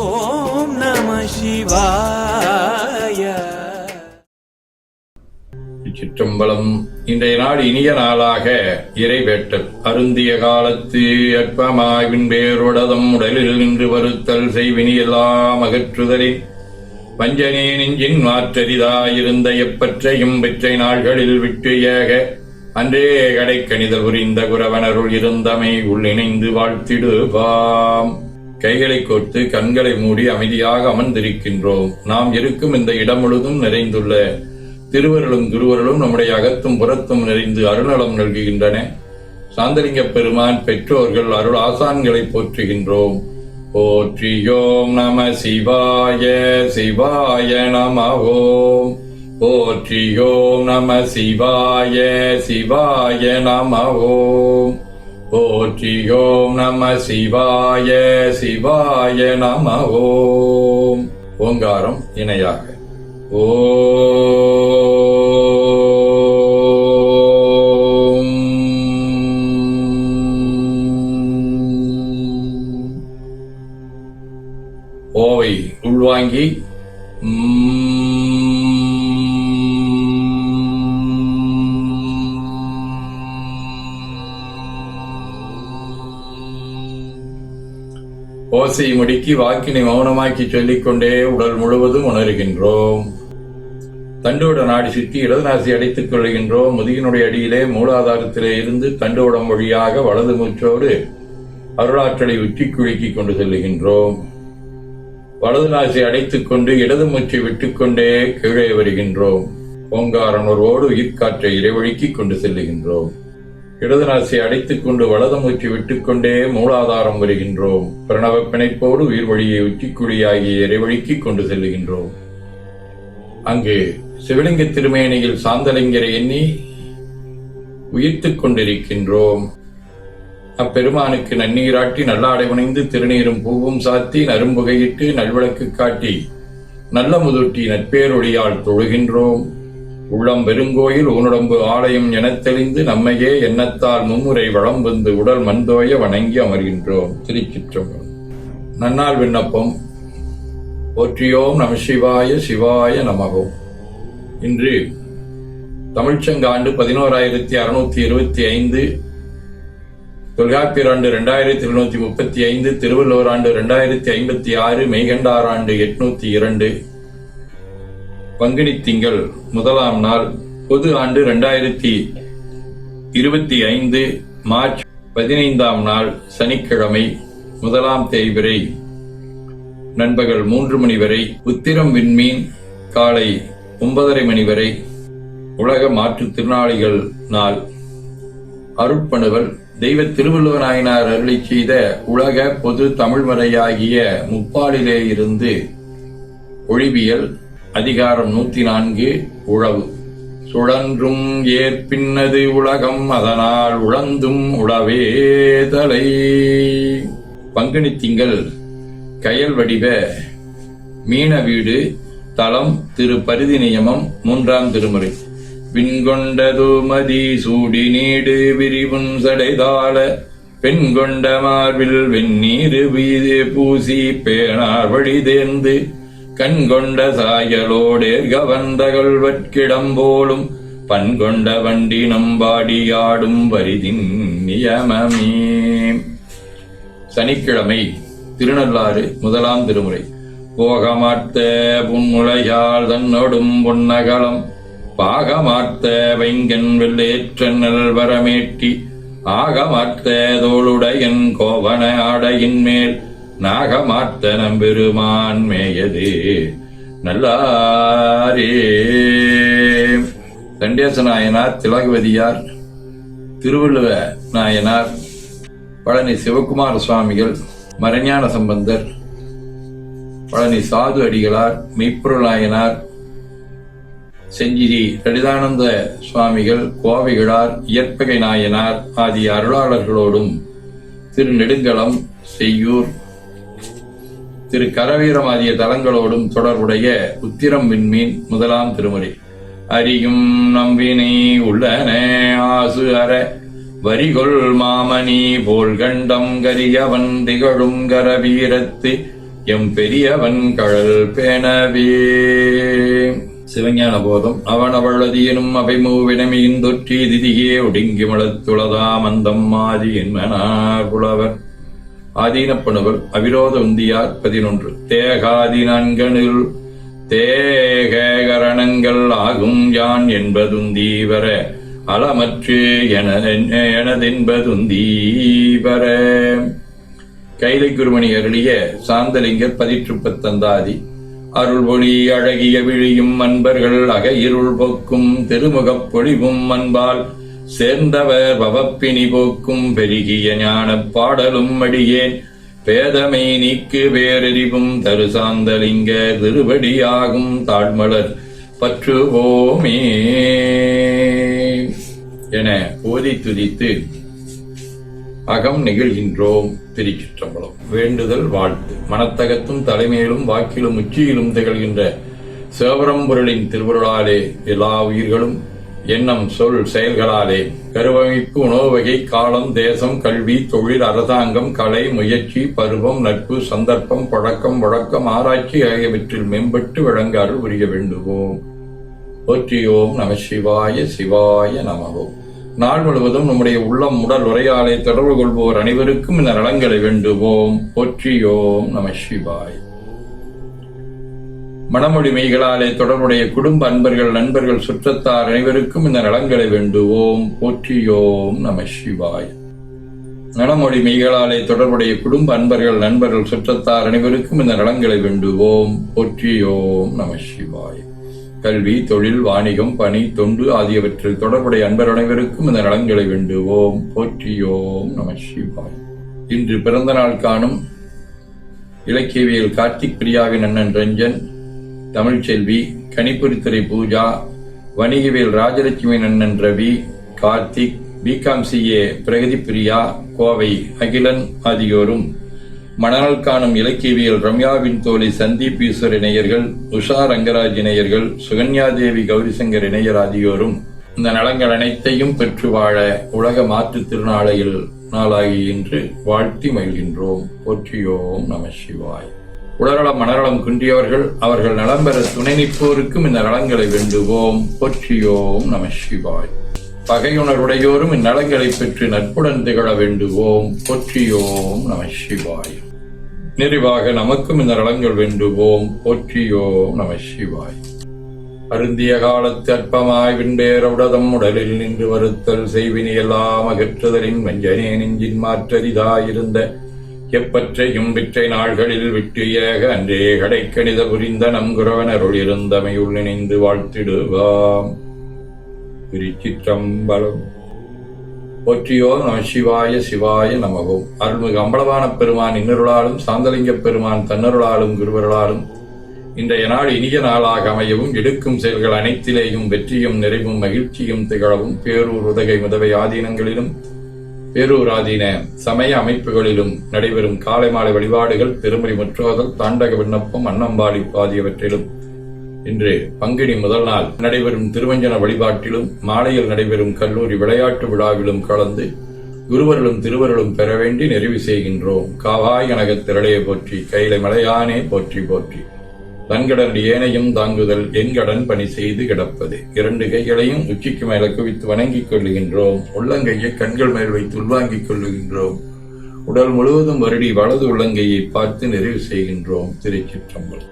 ஓம் நம சிவாய. சிற்றம்பலம். இன்றைய நாள் இனிய நாளாக இறைவேட்டல். அருந்திய காலத்து அற்பமாவின் பேருடதம் உடலில் நின்று வருத்தல் செய்வினி எல்லாம் அகற்றுதலின் வஞ்சனே நெஞ்சின் மாற்றரிதாயிருந்த எப்பற்றையும் பெற்றை நாள்களில் விட்டு ஏக அன்றே கடைக்கணிதல் புரிந்த குரவனருள் இருந்தமை உள்ளிணைந்து வாழ்த்திடுவாம். கைகளை கோர்த்து கண்களை மூடி அமைதியாக அமர்ந்திருக்கின்றோம். நாம் இருக்கும் இந்த இடம் முழுதும் நிறைந்துள்ள திருவருளும் குருவருளும் நம்முடைய அகத்தும் புறத்தும் நிறைந்து அருளலம் நல்குகின்றன. சாந்தலிங்க பெருமான் பெற்றோர்கள் அருள் ஆசான்களை போற்றுகின்றோம். போற்றியோம் நம சிவாய சிவாய நம ஓம். போற்றியோம் நம சிவாய சிவாய நம ஓம். போற்றியோம் நம சிவாய சிவாய நம ஓம். ஓங்காரம் இணையாக. ஓம். ஓவை உள்வாங்கி ஓசை முடுக்கி வாக்கினை மௌனமாக்கி சொல்லிக்கொண்டே உடல் முழுவதும் உணர்கின்றோம். தண்டோட நாடி சுற்றி இடதுநாசி அடைத்துக் கொள்கின்றோம். முதுகினுடைய அடியிலே மூலாதாரத்திலே இருந்து தண்டோடம் வழியாக வலது மூச்சோடு அருளாற்றலை உச்சி குலுக்கிக் கொண்டு செல்லுகின்றோம். வலது நாசி அடைத்துக் கொண்டு இடது மூச்சை விட்டுக்கொண்டே கீழே வருகின்றோம். ஓங்காரனோடு உயிர்காற்றை இறைவழிக்கிக் கொண்டு செல்லுகின்றோம். இடது நாசி அடைத்துக் கொண்டு வலது மூச்சு விட்டுக்கொண்டே மூலாதாரம் வருகின்றோம். பிரணவ பிணைப்போடு உயிர் வழியை உச்சிக்குழியாகிய இறைவழிக்கிக் கொண்டு செல்லுகின்றோம். அங்கு சிவலிங்க திருமேனியில் சாந்தலிங்கரை எண்ணி உயிர்த்துக் கொண்டிருக்கின்றோம். அப்பெருமானுக்கு நன்னீராட்டி நல்லாடை புனைந்து திருநீரும் பூவும் சாத்தி நரும்புகையிட்டு நல்விளக்கு காட்டி நல்ல முதுட்டி நட்பேரொழியால் தொழுகின்றோம். உள்ளம் பெருங்கோயில் ஊனுடம்பு ஆலயம் எனத் தெளிந்து நம்மையே எண்ணத்தால் மும்முறை வளம் வந்து உடல் மண்தோய வணங்கி அமர்கின்றோம். திருச்சிற்றம்பலம். நன்னாள் விண்ணப்பம். போற்றியோம் நம சிவாய சிவாய நமவோம். இன்று தமிழ்ச்சங்காண்டு 11,625, தொல்காப்பியர் ஆண்டு 2235, திருவள்ளுவர் ஆண்டு 2056, மெய்கண்டார் ஆண்டு 802, பங்குனி திங்கள் முதலாம் நாள், பொது ஆண்டு 2025, மார்ச் 15ஆம் நாள், சனிக்கிழமை, முதலாம் தேய்பிறை, நண்பகல் 3 மணி வரை, உத்திரம் விண்மீன் காலை 9:30 மணி வரை, உலக மாற்றுத்திறனாளிகள் நாள். அருட்பணுவல். தெய்வ திருவள்ளுவ நாயனார் அருளி செய்த உலக பொது தமிழ்மறையாகிய முப்பாலிலே இருந்து ஒழிவியல் அதிகாரம் 104 உழவு. சுழன்றும் ஏற்பின்னது உலகம் அதனால் உழந்தும் உழவேதலை. பங்குனி திங்கள் கயல் வடிவ மீன வீடு. தலம் திரு பரிதி நியமம் 3ஆம் திருமுறை. விண்கொண்டது மதி சூடி நீடு விரிவுன் சடைதாள பெண்கொண்ட மார்பில் வெந்நீரு வீது பூசி பேணார் வழி தேர்ந்து கண்கொண்ட சாயலோடேர் கவர்ந்தகழ்வற்கிடம் போலும் பண்கொண்ட வண்டி நம்பாடியாடும் வரிதின் நியமமே. சனிக்கிழமை திருநள்ளாறு 1ஆம் திருமுறை. போகமார்த்த புன்முளையால் தன்னொடும் பொன்னகலம் பாகமார்த்த வைங்கன் வெள்ளேற்ற நல்வரமேட்டி ஆகமார்த்த தோளுடையன் கோவன ஆடையின் மேல் நாகமார்த்த நம்பெருமான் மேயது நல்லாரே. கண்டேச நாயனார், திலகவதியார், திருவள்ளுவ நாயனார், பழனி சிவகுமார சுவாமிகள், மறைஞான சம்பந்தர், பழனி சாது அடிகளார், மெய்ப்பொருள் நாயனார், செஞ்சிரி லலிதானந்த சுவாமிகள், கோவைகளார், இயற்பகை நாயனார் ஆகிய அருளாளர்களோடும் திரு நெடுங்கலம், செய்யூர், திரு கரவீரம் ஆகிய தலங்களோடும் தொடர்புடைய உத்திரம் விண்மீன் 1ஆம் திருமுறை. அறியும் நம்பினை உள்ளன ஆசு அற வரிகொள் மாமணி போல் கண்டம் கரியவன் திகழும் கரவீரத்து எம் பெரியவன் கழல் பேணவே. சிவஞான போதம். அவன் அவளதியனும் அவை மூவினமையின் தொற்றி திதியே ஒடுங்கி மலத்துளதாம் அந்தம் ஆதி என்மனார் புலவர். ஆதீனப்பணுவர் அவிரோத உந்தியார் 11. தேகாதி நான்கனில் தேகரணங்கள் ஆகும் யான் என்பதுந்தீவர அலமற்று எனதென்பதுந்தீவர. கைலை குருமணி அருளிய சாந்தலிங்கர் 18 அருள் ஒளி அழகிய விழியும் அன்பர்கள் அக இருள் போக்கும் திருமுகப் பொழிவும் அன்பால் சேர்ந்தவர் பவப்பினி போக்கும் பெருகிய ஞானப் பாடலும் அடியேன் பேதமை நீக்கு வேறறிவும் தரு சாந்தலிங்க திருவடியாகும் தாழ்மலர் பற்றுவோமே என ஓதி துதித்து அகம் நெகிழ்கின்றோம். திருச்சிற்றம்பலம். வேண்டுதல் வாழ்த்து. மனத்தகத்தும் தலைமையிலும் வாக்கிலும் உச்சியிலும் திகழ்கின்ற சிவபரம்பொருளின் திருவருளாலே எல்லா உயிர்களும் எண்ணம் சொல் செயல்களாலே கருவமைப்பு உணவு வகை காலம் தேசம் கல்வி தொழில் அரசாங்கம் கலை முயற்சி பருவம் நட்பு சந்தர்ப்பம் பழக்கம் வழக்கம் ஆராய்ச்சி ஆகியவற்றில் மேம்பட்டு விளங்க அருள் புரிய வேண்டுவோம். போற்றியோம் நம சிவாய சிவாய நமவோம். நாள் முழுவதும் நம்முடைய உள்ளம் உடல் உரையாலே தொடர்பு கொள்வோர் அனைவருக்கும் இந்த நலங்களை வேண்டுவோம். போற்றியோம் நம சிவாய். மனமொழி மெய்களாலே தொடர்புடைய குடும்ப அன்பர்கள் நண்பர்கள் சுற்றத்தார் அனைவருக்கும் இந்த நலங்களை வேண்டுவோம். போற்றியோம் நம சிவாய். மனமொழி மெய்களாலே தொடர்புடைய குடும்ப அன்பர்கள் நண்பர்கள் சுற்றத்தார் அனைவருக்கும் இந்த நலங்களை வேண்டுவோம். போற்றியோம் நம சிவாய். கல்வி தொழில் வாணிகம் பணி தொண்டு ஆகியவற்றில் தொடர்புடைய அன்பர் அனைவருக்கும் இந்த நலங்களை வேண்டுவோம். போற்றியோம் நம சிவாய். இன்று பிறந்த நாள் காணும் இலக்கியவியல் கார்த்திக் பிரியாவின் அண்ணன் ரஞ்சன், தமிழ்ச்செல்வி, கணிப்பொறித்துறை பூஜா, வணிகவியல் ராஜலட்சுமி அண்ணன் ரவி, கார்த்திக், பிகாம் CA பிரகதி பிரியா, கோவை அகிலன் ஆகியோரும், மணநாள் காணும் இலக்கியவியல் ரம்யாவின் தோழி சந்தீப் ஈஸ்வர் இணையர்கள், உஷா ரங்கராஜ் இணையர்கள், சுகன்யாதேவி கௌரிசங்கர் இணையர் ஆகியோரும் இந்த நலங்கள் அனைத்தையும் பெற்று வாழ உலக மாற்றுத் திருநாளையில் நாளாகி என்று வாழ்த்தி மகிழ்கின்றோம். போற்றியோம் நம சிவாய். உடல்நலம் மனநலம் குன்றியவர்கள் அவர்கள் நலம் பெற துணை நிற்போருக்கும் இந்த நலங்களை வேண்டுவோம். போற்றியோம் நம சிவாய். பகையுணர்வுடையோரும் இந்நலங்களை பெற்று நட்புடன் திகழ வேண்டுவோம். போற்றியோம் நம சிவாய். நிறைவாக நமக்கும் இந்த நலங்கள் வேண்டுவோம். போற்றியோம் நம சிவாய். அருந்திய காலத்து அற்பமாய் விண்பேரவுடதம் உடலில் நின்று வருத்தல் செய்வினி எல்லாம் அகற்றுதலின் வஞ்சனே நெஞ்சின் மாற்றரிதாயிருந்த எப்பற்றையும் விற்றை நாள்களில் விட்டு ஏக அன்றே கடைக்கணித புரிந்த நம் குரவனருள் இருந்தமையுள் நினைந்து வாழ்த்திடுவாம். திருச்சிற்றம்பலம். போற்றியோம் நம சிவாய சிவாய நமவோம். அருள்மிகு அம்பலவான பெருமான் இன்னருளாலும் சாந்தலிங்க பெருமான் தன்னருளாலும் குருவருளாலும் இன்றைய நாள் இனிய நாளாக அமையவும் எடுக்கும் செயல்கள் அனைத்திலேயும் வெற்றியும் நிறைவும் மகிழ்ச்சியும் திகழவும் பேரூர் உதகை முதவை ஆதீனங்களிலும் பேரூர் ஆதீன சமய அமைப்புகளிலும் நடைபெறும் காலை மாலை வழிபாடுகள் திருமுறை முற்றோதல் தாண்டக விண்ணப்பம் அன்னம்பாளிப்பு ஆகியவற்றிலும் இன்று பங்குனி முதல் நாள் நடைபெறும் திருவஞ்சன வழிபாட்டிலும் மாலையில் நடைபெறும் கல்லூரி விளையாட்டு விழாவிலும் கலந்து குருவர்களும் திருவர்களும் பெற வேண்டி நிறைவு செய்கின்றோம். காவாய் கனகத் திரளையை போற்றி கைலை மலையானே போற்றி போற்றி. தன்கடன் ஏனையும் தாங்குதல் என்கடன் பணி செய்து கிடப்பது. 2 கைகளையும் உச்சிக்கு மேல குவித்து வணங்கிக் கொள்ளுகின்றோம். உள்ளங்கையை கண்கள் மேல் வைத்து உள்வாங்கிக் கொள்ளுகின்றோம். உடல் முழுவதும் வருடி வலது உள்ளங்கையை பார்த்து நிறைவு செய்கின்றோம். திருச்சிற்றம்பலம்.